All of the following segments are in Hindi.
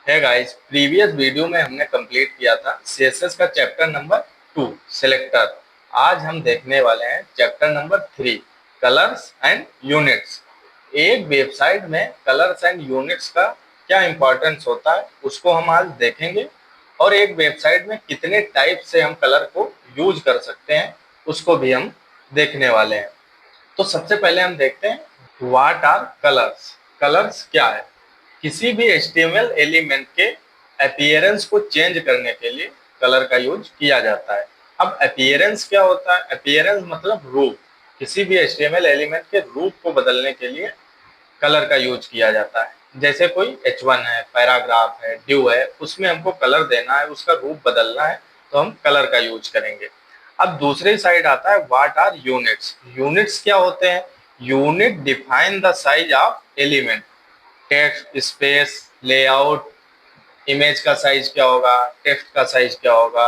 है गाइस, प्रीवियस वीडियो में हमने कंप्लीट किया था सीएसएस का चैप्टर नंबर 2 सिलेक्टर। आज हम देखने वाले हैं chapter number 3 colours and units. एक वेबसाइट में कलर्स एंड यूनिट्स का क्या इंपॉर्टेंस होता है उसको हम आज देखेंगे, और एक वेबसाइट में कितने टाइप से हम कलर को यूज कर सकते हैं उसको भी हम देखने वाले हैं। तो सबसे पहले हम देखते हैं व्हाट आर कलर्स। कलर्स क्या है? किसी भी HTML एलिमेंट के अपीयरेंस को चेंज करने के लिए कलर का यूज किया जाता है। अब अपीयरेंस क्या होता है? अपीयरेंस मतलब रूप। किसी भी HTML एलिमेंट के रूप को बदलने के लिए कलर का यूज किया जाता है। जैसे कोई H1 है, पैराग्राफ है, ड्यू है, उसमें हमको कलर देना है, उसका रूप बदलना है, तो हम कलर का यूज करेंगे। अब दूसरी साइड आता है व्हाट आर यूनिट्स। यूनिट्स क्या होते हैं? Unit define the size of element. Text space layout, image का साइज क्या होगा, टेक्स्ट का साइज क्या होगा,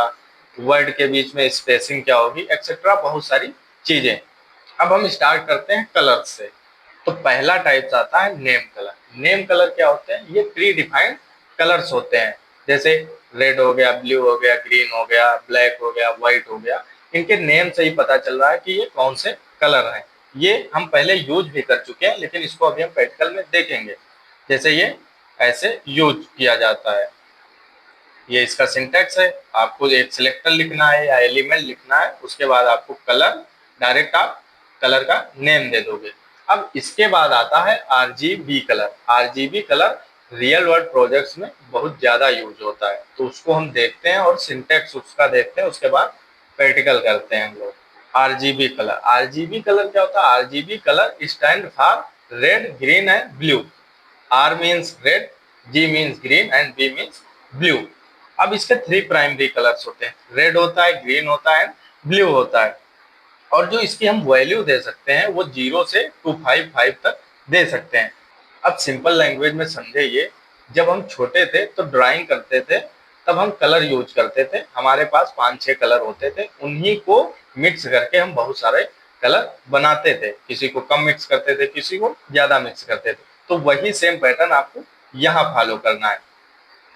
वर्ड के बीच में स्पेसिंग क्या होगी, एक्सेट्रा बहुत सारी चीजें। अब हम स्टार्ट करते हैं कलर से। तो पहला टाइप आता है नेम कलर। नेम कलर क्या होते हैं? ये प्री डिफाइंड कलर्स होते हैं। जैसे रेड हो गया, ब्लू हो गया, ग्रीन हो गया, ब्लैक हो गया, व्हाइट हो गया। इनके नेम से ही पता चल रहा है कि ये कौन से कलर हैं। ये हम पहले यूज भी कर चुके हैं, लेकिन इसको अभी हम प्रैक्टिकल में देखेंगे। जैसे ये ऐसे यूज किया जाता है। ये इसका सिंटैक्स है। आपको एक सिलेक्टर लिखना है या एलिमेंट लिखना है, उसके बाद आपको कलर, डायरेक्ट आप कलर का नेम दे दोगे। अब इसके बाद आता है RGB colour. RGB colour real world projects में बहुत ज्यादा यूज होता है, तो उसको हम देखते हैं और सिंटैक्स उसका देखते हैं, उसके बाद प्रैक्टिकल करते हैं हम लोग। RGB colour. RGB कलर क्या होता है? RGB colour stand for red, green and blue. R means red, G means green and B means blue. अब इसके 3 प्राइमरी कलर्स होते हैं। रेड होता है, ग्रीन होता है, ब्लू होता है। और जो इसकी हम वैल्यू दे सकते हैं वो 0 से 255 तक दे सकते हैं। अब सिंपल लैंग्वेज में समझे, ये जब हम छोटे थे तो ड्राइंग करते थे, तब हम कलर यूज करते थे। हमारे पास 5-6 कलर होते थे, उन्हीं को मिक्स करके हम बहुत सारे कलर बनाते थे। किसी को कम मिक्स करते थे, किसी को ज्यादा मिक्स करते थे। तो वही सेम पैटर्न आपको यहाँ फॉलो करना है।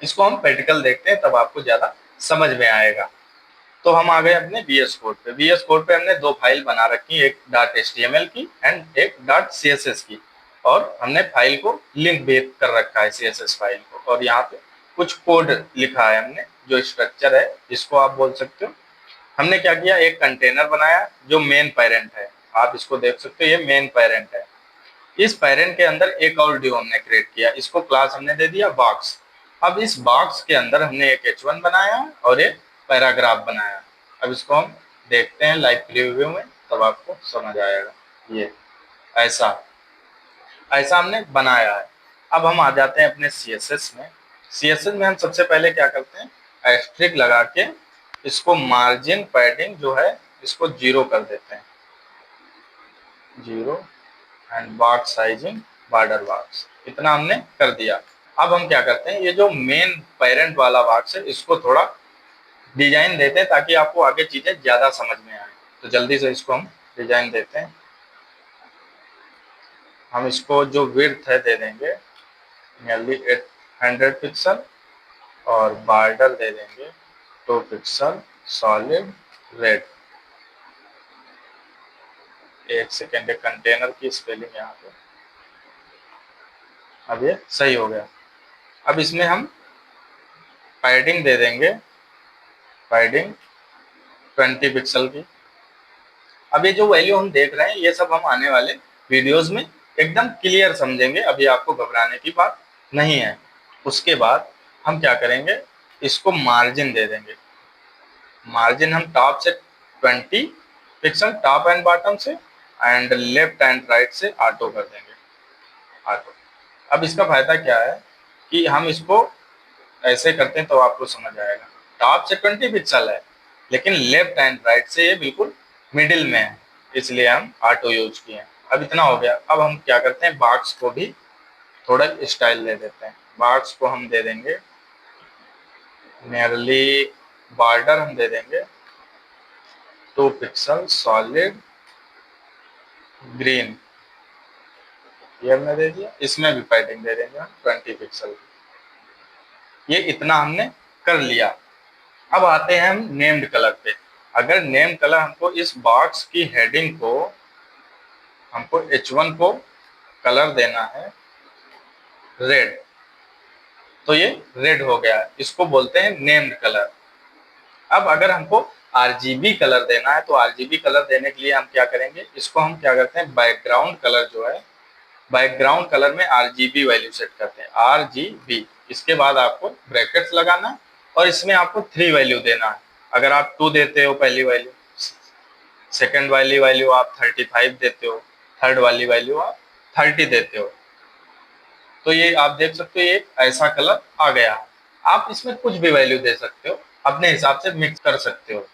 इसको हम प्रैक्टिकल देखते हैं, तब आपको ज्यादा समझ में आएगा। तो हम आ गए अपने VS कोड पे। VS कोड पे हमने 2 फाइल बना रखी, एक .html की एंड एक .css की। और हमने फाइल को लिंक भी कर रखा है CSS फाइल को, और यहाँ पे कुछ कोड लिखा है हमने, जो स्ट्रक्चर है इसको आप बोल सकते हो। हमने क्या किया, एक कंटेनर बनाया जो मेन पेरेंट है। आप इसको देख सकते हो, ये मेन पेरेंट है। इस पेरेंट के अंदर एक और ड्यू हमने क्रिएट किया, इसको क्लास हमने दे दिया बॉक्स। अब इस बॉक्स के अंदर हमने एक H1 बनाया और एक पैराग्राफ बनाया। अब इसको हम देखते हैं लाइव प्रीव्यू में, तब आपको समझ आएगा। ये ऐसा ऐसा हमने बनाया है। अब हम आ जाते हैं अपने CSS में। CSS में हम सबसे पहले क्या करते हैं, एस्ट्रिक लगा के इसको मार्जिन पैडिंग जो है इसको 0 कर देते हैं, 0, and box sizing border box, इतना हमने कर दिया। अब हम क्या करते हैं, ये जो मेन पेरेंट वाला बॉक्स है इसको थोड़ा डिजाइन देते हैं, ताकि आपको आगे चीजें ज्यादा समझ में आए। तो जल्दी से इसको हम डिजाइन देते हैं। हम इसको जो विड्थ है दे देंगे नियरली 800 पिक्सल, और बॉर्डर दे देंगे 2 पिक्सल सॉलिड रेड। एक सेकेंड, कंटेनर की स्पेलिंग यहाँ पे। अब ये सही हो गया। अब इसमें हम पैडिंग दे देंगे, पैडिंग 20 पिक्सल की। अब ये जो वैल्यू हम देख रहे हैं, ये सब हम आने वाले वीडियोस में एकदम क्लियर समझेंगे, अभी आपको घबराने की बात नहीं है। उसके बाद हम क्या करेंगे, इसको मार्जिन दे देंगे। मार्जिन हम टॉप से 20 पिक्सल, टॉप एंड बॉटम से, एंड लेफ्ट एंड राइट से ऑटो कर देंगे, ऑटो। अब इसका फायदा क्या है कि हम इसको ऐसे करते हैं तो आपको समझ आएगा। टॉप से 20 पिक्सल है, लेकिन लेफ्ट एंड राइट से ये बिल्कुल मिडिल में है, इसलिए हम ऑटो यूज किए हैं। अब इतना हो गया। अब हम क्या करते हैं, बॉक्स को भी थोड़ा स्टाइल दे देते हैं। बॉक्स को हम दे देंगे नियरली, बॉर्डर हम दे देंगे 2 पिक्सल सॉलिड ग्रीन, ये हमने दे दिया। इसमें भी पैडिंग दे देंगे हम 20 पिक्सल। ये इतना हमने कर लिया। अब आते हैं हम नेम्ड कलर पे। अगर नेम कलर हमको इस बॉक्स की हेडिंग को, हमको H1 को कलर देना है रेड, तो ये रेड हो गया, इसको बोलते हैं नेम्ड कलर। अब अगर हमको आरजीबी कलर देना है, तो आरजीबी कलर देने के लिए हम क्या करेंगे, इसको हम क्या करते हैं, बैकग्राउंड कलर जो है, बैकग्राउंड कलर में आरजीबी वैल्यू सेट करते हैं, आरजीबी। इसके बाद आपको ब्रैकेट्स लगाना है और इसमें आपको 3 वैल्यू देना है। अगर आप 2 देते हो पहली वैल्यू, सेकंड वाली वैल्यू आप 35 देते हो, थर्ड वाली वैल्यू आप 30 देते हो, तो ये आप देख सकते हो ये ऐसा कलर आ गया है। आप इसमें कुछ भी वैल्यू दे सकते हो, अपने हिसाब से मिक्स कर सकते हो।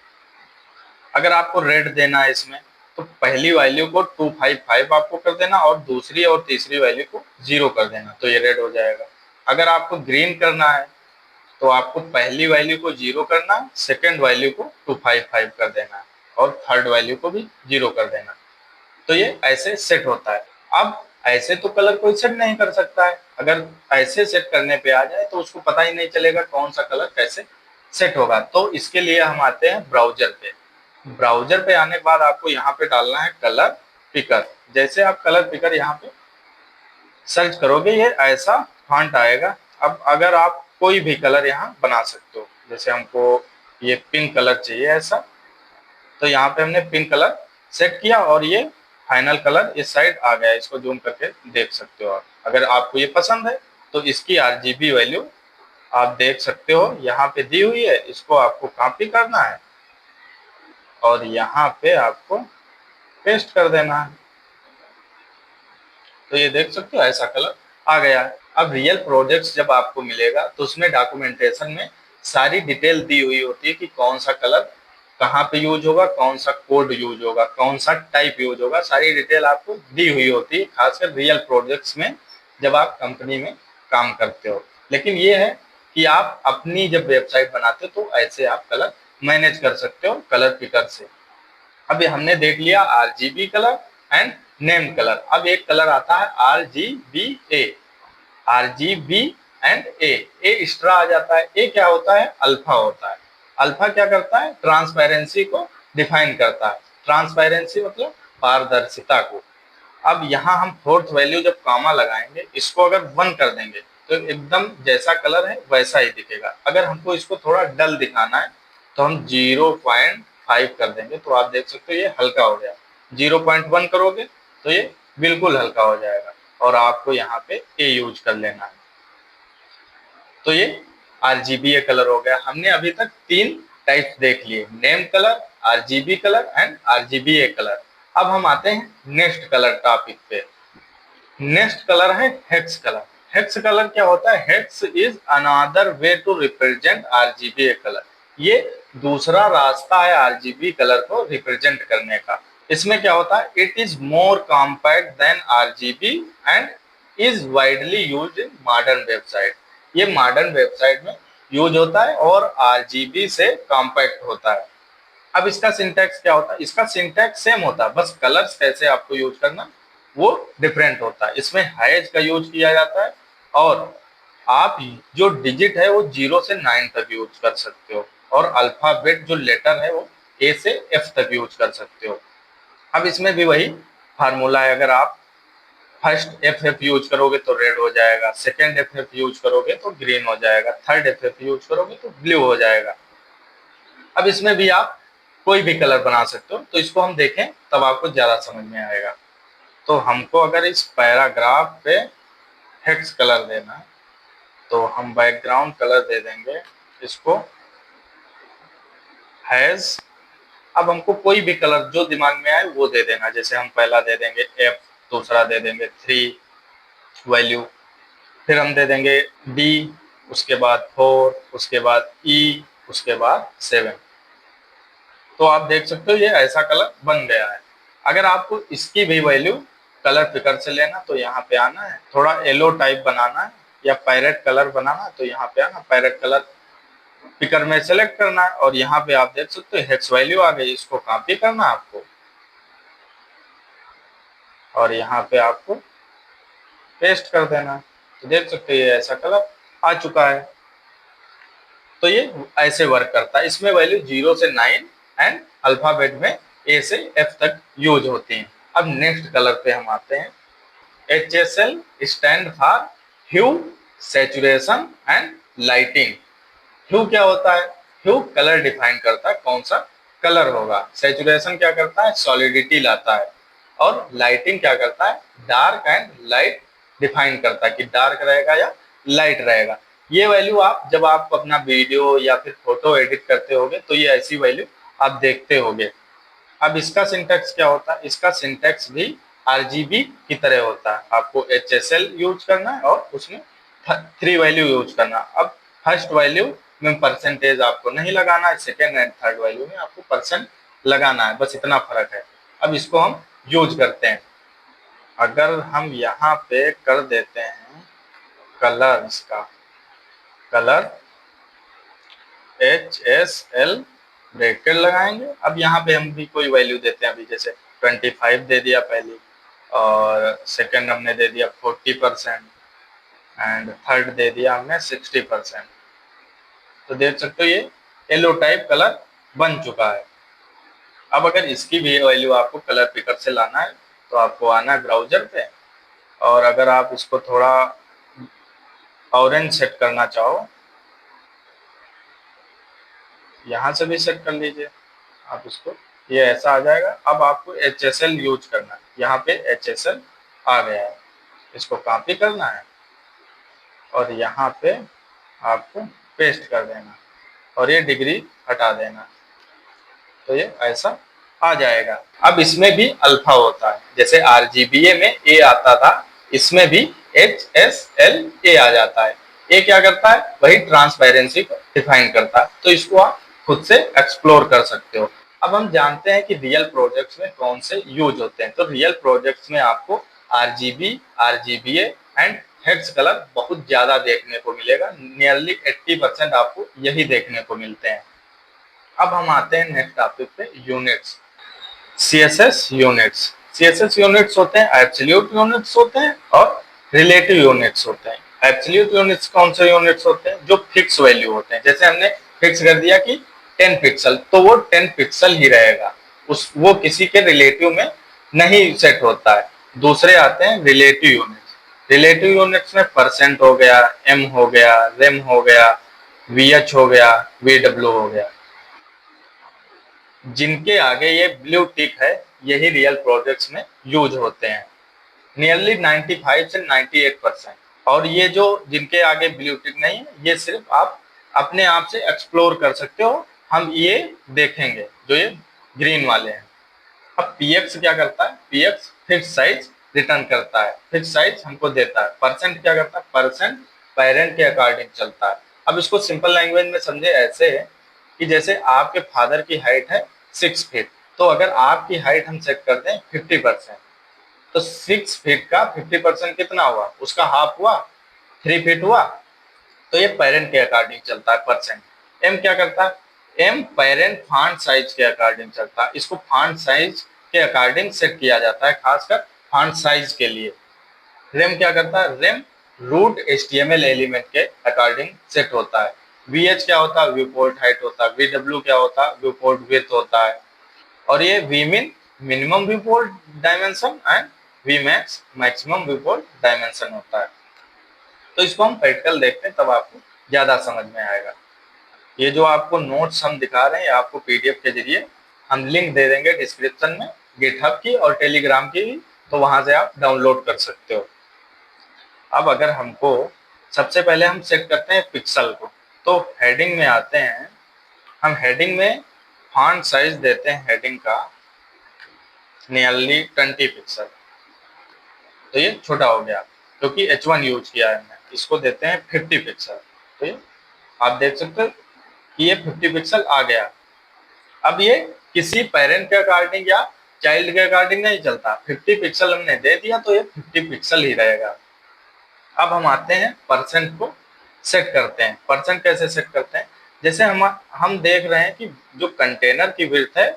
अगर आपको रेड देना है इसमें, तो पहली वैल्यू को 255 आपको कर देना और दूसरी और तीसरी वैल्यू को 0 कर देना, तो ये रेड हो जाएगा। अगर आपको ग्रीन करना है, तो आपको पहली वैल्यू को 0 करना है, सेकेंड वैल्यू को 255 कर देना है और थर्ड वैल्यू को भी 0 कर देना। तो ये ऐसे सेट होता है। अब ऐसे तो कलर कोई सेट नहीं कर सकता है, अगर ऐसे सेट करने पे आ जाए तो उसको पता ही नहीं चलेगा कौन सा कलर कैसे सेट होगा। तो इसके लिए हम आते हैं ब्राउजर पे। ब्राउजर पे आने के बाद आपको यहाँ पे डालना है कलर पिकर। जैसे आप कलर पिकर यहाँ पे सर्च करोगे, ये ऐसा फॉन्ट आएगा। अब अगर आप कोई भी कलर यहाँ बना सकते हो, जैसे हमको ये पिंक कलर चाहिए ऐसा, तो यहाँ पे हमने पिंक कलर सेट किया और ये फाइनल कलर इस साइड आ गया। इसको जूम करके देख सकते हो आप। अगर आपको ये पसंद है तो इसकी आरजीबी वैल्यू आप देख सकते हो, यहाँ पे दी हुई है। इसको आपको कॉपी करना है और यहाँ पे आपको पेस्ट कर देना है। तो ये देख सकते हो ऐसा कलर आ गया है। अब रियल प्रोजेक्ट्स जब आपको मिलेगा तो उसमें डॉक्यूमेंटेशन में सारी डिटेल दी हुई होती है कि कौन सा कलर कहाँ पे यूज होगा, कौन सा कोड यूज होगा, कौन सा टाइप यूज होगा, सारी डिटेल आपको दी हुई होती है, खासकर रियल प्रोजेक्ट्स में जब आप कंपनी में काम करते हो। लेकिन ये है कि आप अपनी जब वेबसाइट बनाते हो तो ऐसे आप कलर मैनेज कर सकते हो कलर पिकर से। अभी हमने देख लिया RGB colour and name colour. अब एक कलर आता है RGBA, RGB and A, extra आ जाता है। ए क्या होता है, अल्फा होता है। अल्फा क्या करता है, ट्रांसपेरेंसी को डिफाइन करता है। ट्रांसपेरेंसी मतलब पारदर्शिता को। अब यहाँ हम फोर्थ वैल्यू जब कॉमा लगाएंगे, इसको अगर 1 कर देंगे तो एकदम जैसा कलर है वैसा ही दिखेगा। अगर हमको इसको थोड़ा डल दिखाना है तो हम 0.5 कर देंगे, तो आप देख सकते हो ये हल्का हो गया। 0.1 करोगे तो ये बिल्कुल हल्का हो जाएगा और आपको यहाँ पे ए यूज कर लेना है। तो ये आरजीबी कलर हो गया। हमने अभी तक 3 टाइप्स देख लिए, name colour, RGB colour and RGB colour. अब हम आते हैं नेक्स्ट कलर टॉपिक पे। नेक्स्ट कलर है हेक्स कलर। हेक्स कलर क्या होता है, hex is another way to represent RGB colour. ये दूसरा रास्ता है आरजीबी कलर को रिप्रेजेंट करने का। इसमें क्या होता है, it is more compact than RGB and is widely used in modern website. ये मॉडर्न वेबसाइट में यूज होता है और आरजीबी से कॉम्पैक्ट होता है। अब इसका सिंटैक्स क्या होता है, इसका सिंटैक्स सेम होता है, बस कलर्स कैसे आपको यूज करना वो डिफरेंट होता है। इसमें हैज का यूज किया जाता है और आप जो डिजिट है वो 0 से 9 तक यूज कर सकते हो और अल्फाबेट जो लेटर है वो ए से एफ तक यूज कर सकते हो। अब इसमें भी वही फार्मूला है, अगर आप फर्स्ट एफ एफ यूज करोगे तो रेड हो जाएगा, सेकेंड एफ एफ यूज करोगे तो ग्रीन हो जाएगा, थर्ड एफ एफ यूज करोगे तो ब्लू हो जाएगा। अब इसमें भी आप कोई भी कलर बना सकते हो, तो इसको हम देखें तब आपको ज्यादा समझ में आएगा। तो हमको अगर इस पैराग्राफ पे हेक्स कलर देना है तो हम बैकग्राउंड कलर दे देंगे इसको हैज। अब हमको कोई भी कलर जो दिमाग में आए वो दे देना, जैसे हम पहला दे देंगे एफ, दूसरा दे देंगे 3 वैल्यू, फिर हम दे देंगे डी, उसके बाद 4, उसके बाद ई, उसके बाद 7। तो आप देख सकते हो ये ऐसा कलर बन गया है। अगर आपको इसकी भी वैल्यू कलर पिकर से लेना तो यहाँ पे आना है, थोड़ा येलो टाइप बनाना है या पैरेट कलर बनाना है तो यहाँ पे आना, पैरेट कलर पिकर में सेलेक्ट करना है और यहाँ पे आप देख सकते हो हेक्स वैल्यू आ गई। इसको कॉपी करना है आपको और यहाँ पे आपको पेस्ट कर देना है। तो देख सकते हो ये ऐसा कलर आ चुका है। तो ये ऐसे वर्क करता है। इसमें वैल्यू 0 से 9 एंड अल्फाबेट में ए से एफ तक यूज होती हैं। अब नेक्स्ट कलर पे हम आते हैं। HSL stand for hue, saturation and lighting. Hue क्या होता है? ह्यू कलर डिफाइन करता है, कौन सा कलर होगा। सैचुरेशन क्या करता है? सॉलिडिटी लाता है। और लाइटिंग क्या करता है? डार्क एंड लाइट डिफाइन करता है कि डार्क रहेगा या लाइट रहेगा। ये वैल्यू आप जब आप अपना वीडियो या फिर फोटो एडिट करते होगे तो ये ऐसी वैल्यू आप देखते होगे। अब इसका सिंटैक्स क्या होता है? इसका सिंटैक्स भी आरजीबी की तरह होता है। आपको HSL यूज करना है और उसमें 3 वैल्यू यूज करना। अब फर्स्ट वैल्यू में परसेंटेज आपको नहीं लगाना है, सेकेंड एंड थर्ड वैल्यू में आपको परसेंट लगाना है, बस इतना फर्क है। अब इसको हम यूज करते हैं। अगर हम यहाँ पे कर देते हैं कलर, इसका कलर HSL ब्रैकेट लगाएंगे। अब यहाँ पे हम भी कोई वैल्यू देते हैं, अभी जैसे 25 दे दिया पहली, और सेकंड हमने दे दिया 40% एंड थर्ड दे दिया हमने 60%। तो देख सकते हो ये येलो टाइप कलर बन चुका है। अब अगर इसकी भी वैल्यू आपको कलर पिकर से लाना है तो आपको आना है ब्राउजर पे, और अगर आप इसको थोड़ा ऑरेंज सेट करना चाहो, यहाँ से भी सेट कर लीजिए आप इसको, ये ऐसा आ जाएगा। अब आपको HSL यूज करना है। यहाँ पे HSL आ गया है, इसको कॉपी करना है और यहाँ पे आपको पेस्ट कर देना और ये डिग्री हटा देना, तो ये ऐसा आ जाएगा। अब इसमें भी अल्फा होता है, जैसे RGBA में ए आता था, इसमें भी HSLA आ जाता है। ए क्या करता है? वही ट्रांसपेरेंसी को डिफाइन करता है। तो इसको आप खुद से एक्सप्लोर कर सकते हो। अब हम जानते हैं कि रियल प्रोजेक्ट्स में कौन से यूज होते हैं। तो रियल प्रोजेक्ट्स में आपको RGB, RGBA and hex colour बहुत ज्यादा देखने को मिलेगा। नियरली 80% आपको यही देखने को मिलते हैं। अब हम आते हैं नेक्स्ट टॉपिक पे, units. CSS units. CSS units होते हैं, एब्सोल्यूट यूनिट्स होते हैं और रिलेटिव यूनिट्स होते हैं। एब्सोल्यूट यूनिट्स कौन से यूनिट्स होते हैं? जो फिक्स वैल्यू होते हैं। जैसे हमने फिक्स कर दिया कि 10 पिक्सल, तो वो 10 पिक्सल ही रहेगा, उस वो किसी के रिलेटिव में नहीं सेट होता है। दूसरे आते हैं रिलेटिव यूनिट्स। रिलेटिव यूनिट्स में परसेंट हो गया, एम हो गया, रेम हो गया, VH हो गया, VW हो गया। जिनके आगे ये ब्लू टिक है, यही रियल प्रोजेक्ट्स में यूज होते हैं, नियरली 95 से 98%। और ये जो जिनके आगे ब्लू टिक नहीं है, ये सिर्फ आप अपने आप से एक्सप्लोर कर सकते हो। हम ये देखेंगे जो ये ग्रीन वाले हैं। अब PX क्या करता है? PX फिक्स साइज रिटर्न करता है, फिक्स साइज हमको देता है। परसेंट क्या करता है? परसेंट पेरेंट के अकॉर्डिंग चलता है। अब इसको सिंपल लैंग्वेज में समझे ऐसे है कि जैसे आपके फादर की हाइट है 6 फीट, तो अगर आपकी हाइट हम सेट कर दें 50%, तो 6 फीट का 50% कितना हुआ? उसका हाफ हुआ, 3 फीट हुआ। तो ये पेरेंट के अकॉर्डिंग चलता है परसेंट। एम क्या करता है? एम पेरेंट फॉन्ट साइज के अकॉर्डिंग चलता है। इसको फॉन्ट साइज के अकॉर्डिंग सेट किया जाता है, खासकर फॉन्ट साइज के लिए। रेम क्या करता है? रेम रूट HTML एलिमेंट के अकॉर्डिंग सेट होता है। VH क्या होता है? व्यू पोर्ट हाइट होता है। VW क्या होता है? व्यू पोर्ट विड्थ होता है। और ये Vmin minimum view port dimension and Vmax maximum view port dimension होता है। तो इसको हम प्रैक्टिकल देखते हैं, तब आपको ज्यादा समझ में आएगा। ये जो आपको नोट्स हम दिखा रहे हैं, आपको PDF के जरिए हम लिंक दे देंगे डिस्क्रिप्शन में, गिटहब की और टेलीग्राम की भी, तो वहां से आप डाउनलोड कर सकते हो। अब अगर हमको सबसे पहले हम सेट करते हैं पिक्सल को, तो हेडिंग में आते हैं। हम हेडिंग में फॉन्ट साइज देते हैं हेडिंग का नियरली 20 पिक्सल, तो ये छोटा हो गया क्योंकि H1 यूज किया है हमने। इसको देते हैं 50 पिक्सल, तो ये आप देख सकते हो कि ये 50 पिक्सल आ गया। अब ये किसी पेरेंट के अकॉर्डिंग या चाइल्ड के अकॉर्डिंग नहीं चलता, 50 पिक्सल हमने दे दिया तो ये 50 पिक्सल ही रहेगा। अब हम आते हैं परसेंट को सेट करते हैं। परसेंट कैसे सेट करते हैं? जैसे हम देख रहे हैं कि जो कंटेनर की विड्थ है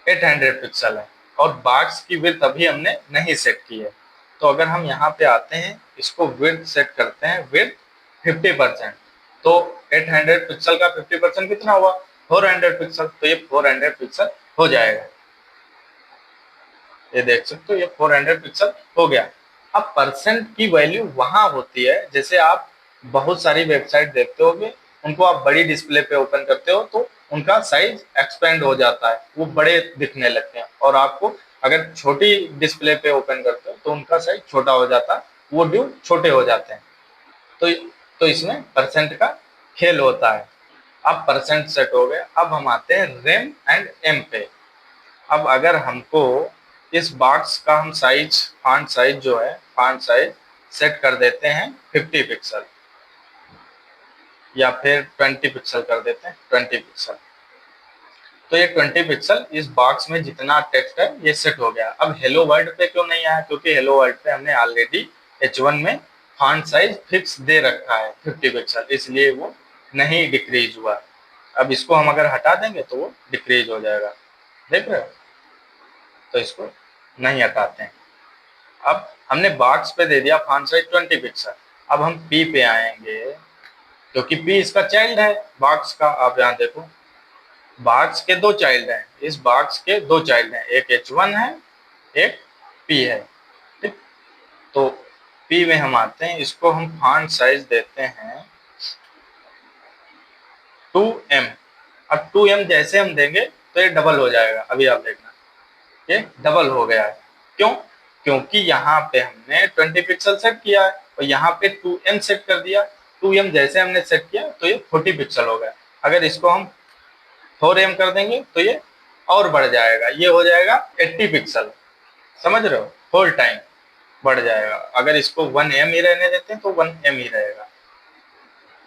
800 पिक्सल है और बॉक्स की विड्थ अभी हमने नहीं सेट की है। तो अगर हम यहाँ पे आते हैं, इसको विड्थ सेट करते हैं, विड्थ 50%, तो 800 पिक्सल का 50% कितना हुआ, 400 पिक्सल, तो ये 400 पिक्सल हो जाएगा। ये देख सकते हो, ये 400 पिक्सल हो गया। अब परसेंट की वैल्यू वहां होती है, जैसे आप बहुत सारी वेबसाइट देखते होगे, उनको आप बड़ी डिस्प्ले पे ओपन करते हो तो उनका साइज एक्सपेंड हो जाता है, वो बड़े दिखने लगते हैं, और आपको अगर छोटी डिस्प्ले पे ओपन करते हो तो उनका साइज छोटा हो जाता है, वो ड्यू छोटे हो जाते हैं। तो तो इसमें परसेंट का खेल होता है। अब परसेंट सेट हो गया, अब हम आते हैं रेम एंड एम पे। अब अगर हमको इस बॉक्स का हम साइज, फॉन्ट साइज जो है, फॉन्ट साइज सेट कर देते हैं 50 पिक्सल, या फिर 20 पिक्सल कर देते हैं, 20 पिक्सल। तो ये 20 पिक्सल इस बॉक्स में जितना टेक्स्ट है ये सेट हो गया। अब हेलो वर्ल्ड पे क्यों नहीं आया, क्योंकि हेलो वर्ल्ड पे हमने ऑलरेडी H1 में फॉन्ट साइज फिक्स दे रखा है 50 पिक्सल, इसलिए वो नहीं डिक्रीज हुआ। अब इसको हम अगर हटा देंगे तो वो डिक्रीज हो जाएगा, देख रहे हो, तो इसको नहीं हटाते हैं। अब हमने बॉक्स पे दे दिया फॉन्ट साइज 20 पिक्सल। अब हम पी पे आएंगे, क्योंकि पी इसका चाइल्ड है बॉक्स का। आप यहाँ देखो, बॉक्स के दो चाइल्ड हैं, इस बॉक्स के दो चाइल्ड हैं, एक H1 है, एक पी है, ठीक। तो पी में हम आते हैं, इसको हम फॉन्ट साइज देते हैं 2M। अब 2M जैसे हम देंगे तो ये डबल हो जाएगा, अभी आप देखना, ये डबल हो गया है। क्यों, क्योंकि यहाँ पे हमने 20 पिक्सल सेट किया है और यहाँ पे 2M सेट कर दिया। 2M जैसे हमने सेट किया तो ये 40 पिक्सल हो गया। अगर इसको हम 4M कर देंगे तो ये और बढ़ जाएगा, ये हो जाएगा 80 पिक्सल, समझ रहे हो, होल टाइम बढ़ जाएगा। अगर इसको 1M ही रहने देते हैं तो 1M ही रहेगा।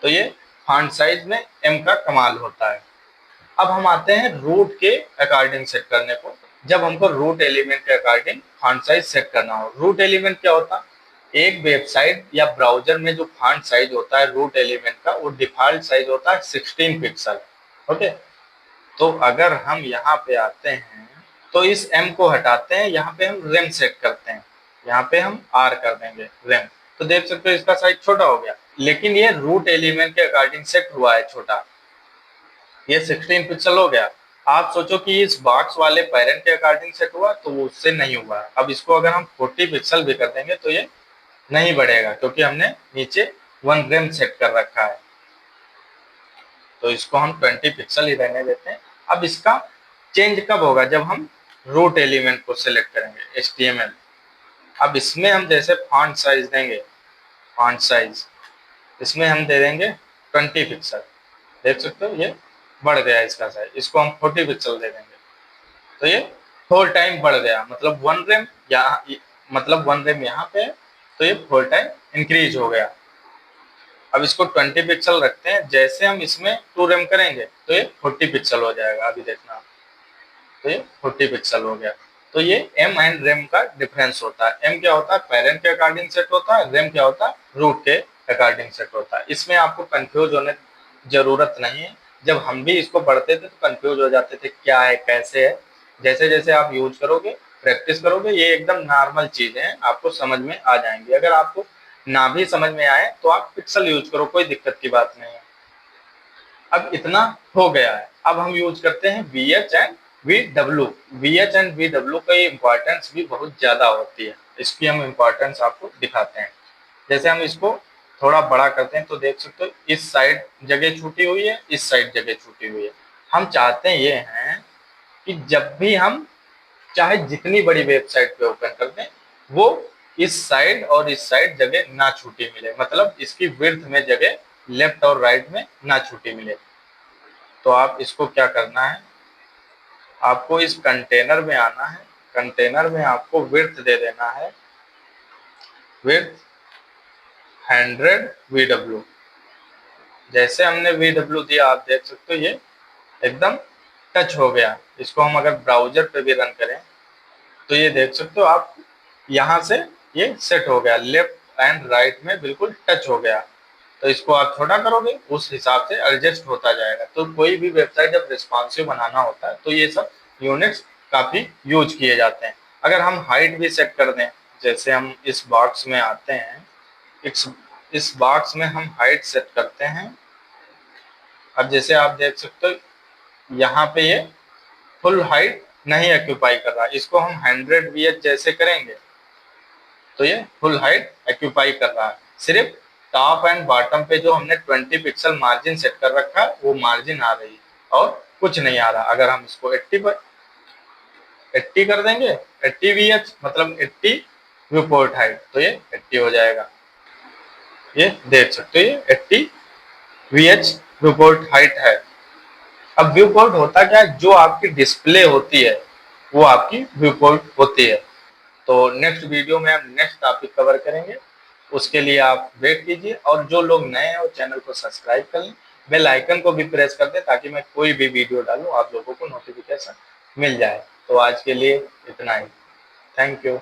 तो ये फॉन्ट साइज में M का कमाल होता है। अब हम आते हैं रूट के अकॉर्डिंग सेट करने को। जब हमको रूट एलिमेंट के अकॉर्डिंग फॉन्ट साइज सेट करना हो, रूट एलिमेंट क्या होता है, एक वेबसाइट या ब्राउजर में जो फॉन्ट साइज होता है रूट एलिमेंट का, वो डिफॉल्ट साइज होता है 16 पिक्सल। ओके, तो अगर हम यहाँ पे आते हैं तो इस एम को हटाते हैं, यहाँ पे हम रेम सेट करते हैं, यहाँ पे हम आर कर देंगे रेम। तो देख सकते हो इसका साइज छोटा हो गया, लेकिन ये रूट एलिमेंट के अकॉर्डिंग सेट हुआ है छोटा, ये 16 पिक्सल हो गया। आप सोचो कि इस बॉक्स वाले पेरेंट के अकॉर्डिंग सेट हुआ तो वो उससे नहीं हुआ। अब इसको अगर हम 40 पिक्सल भी कर देंगे तो ये नहीं बढ़ेगा, क्योंकि हमने नीचे 1 रेम सेट कर रखा है। तो इसको हम 20 पिक्सल ही रहने देते हैं। अब इसका चेंज कब होगा, जब हम रूट एलिमेंट को सिलेक्ट करेंगे HTML। अब इसमें हम जैसे फॉन्ट साइज देंगे, फॉन्ट साइज इसमें हम दे देंगे 20 पिक्सल, देख सकते हो ये बढ़ गया इसका साइज। इसको हम 40 पिक्सल दे देंगे तो ये 4 टाइम बढ़ गया, मतलब 1 रेम यहाँ, मतलब 1 रेम यहाँ पे है तो ये 4 टाइम इंक्रीज हो गया। अब इसको 20 पिक्सल रखते हैं, जैसे हम इसमें 2 रेम करेंगे तो ये 40 पिक्सल हो जाएगा। अभी देखना, तो ये 40 पिक्सल हो गया। तो ये एम एंड रेम का डिफरेंस होता है। एम क्या होता है, पेरेंट के अकॉर्डिंग सेट होता है, रेम क्या होता है, रूट के अकॉर्डिंग सेट होता है। इसमें आपको कंफ्यूज होने जरूरत नहीं है। जब हम भी इसको पढ़ते थे तो कंफ्यूज हो जाते थे क्या है कैसे है। जैसे जैसे आप यूज करोगे, प्रैक्टिस करोगे, ये एकदम नॉर्मल चीजें हैं, आपको समझ में आ जाएंगी। अगर आपको ना भी समझ में आए तो आप पिक्सल यूज करो, कोई दिक्कत की बात नहीं है। अब इतना हो गया है, अब हम यूज करते हैं VH and VW। VH and VW का इंपॉर्टेंस भी बहुत ज्यादा होती है, इसकी हम इंपॉर्टेंस आपको दिखाते हैं। जैसे हम इसको थोड़ा बड़ा करते हैं तो देख सकते हो इस साइड जगह छूटी हुई है, इस साइड जगह छूटी हुई है। हम चाहते हैं ये हैं कि जब भी हम चाहे जितनी बड़ी वेबसाइट पे ओपन कर दें, वो इस साइड और इस साइड जगह ना छूटी मिले, मतलब इसकी विड्थ में जगह लेफ्ट और राइट में ना छूटी मिले। तो आप इसको क्या करना है, आपको इस कंटेनर में आना है, कंटेनर में आपको विड्थ दे देना है, विड्थ 100 VW। जैसे हमने VW दिया आप देख सकते हो ये एकदम टच हो गया। इसको हम अगर ब्राउजर पे भी रन करें तो ये देख सकते हो आप, यहाँ से ये सेट हो गया, लेफ्ट एंड राइट में बिल्कुल टच हो गया। तो इसको आप छोटा करोगे उस हिसाब से एडजस्ट होता जाएगा। तो कोई भी वेबसाइट जब रिस्पॉन्सिव बनाना होता है तो ये सब यूनिट्स काफी यूज किए जाते हैं। अगर हम हाइट भी सेट कर दें, जैसे हम इस बॉक्स में आते हैं, इस बॉक्स में हम हाइट सेट करते हैं अब जैसे आप देख सकते हो यहाँ पे ये फुल हाइट नहीं ऑक्यूपाई कर रहा, इसको हम 100 VH जैसे करेंगे तो ये फुल हाइट ऑक्यूपाई कर रहा है। सिर्फ टॉप एंड बॉटम पे जो हमने 20 पिक्सल मार्जिन सेट कर रखा है वो मार्जिन आ रही है और कुछ नहीं आ रहा। अगर हम इसको 80 कर देंगे, 80 VH मतलब 80 व्यू पोर्ट हाइट, तो ये 80 हो जाएगा। ये देख सकते हो ये 80 VH व्यू पोर्ट हाइट है। अब व्यू पोर्ट होता क्या है, जो आपकी डिस्प्ले होती है वो आपकी व्यू पोर्ट होती है। तो नेक्स्ट वीडियो में हम नेक्स्ट टॉपिक कवर करेंगे, उसके लिए आप वेट कीजिए। और जो लोग नए हैं वो चैनल को सब्सक्राइब कर लें, बेल आइकन को भी प्रेस कर दें ताकि मैं कोई भी वीडियो डालूं आप लोगों को नोटिफिकेशन मिल जाए। तो आज के लिए इतना ही। Thank you.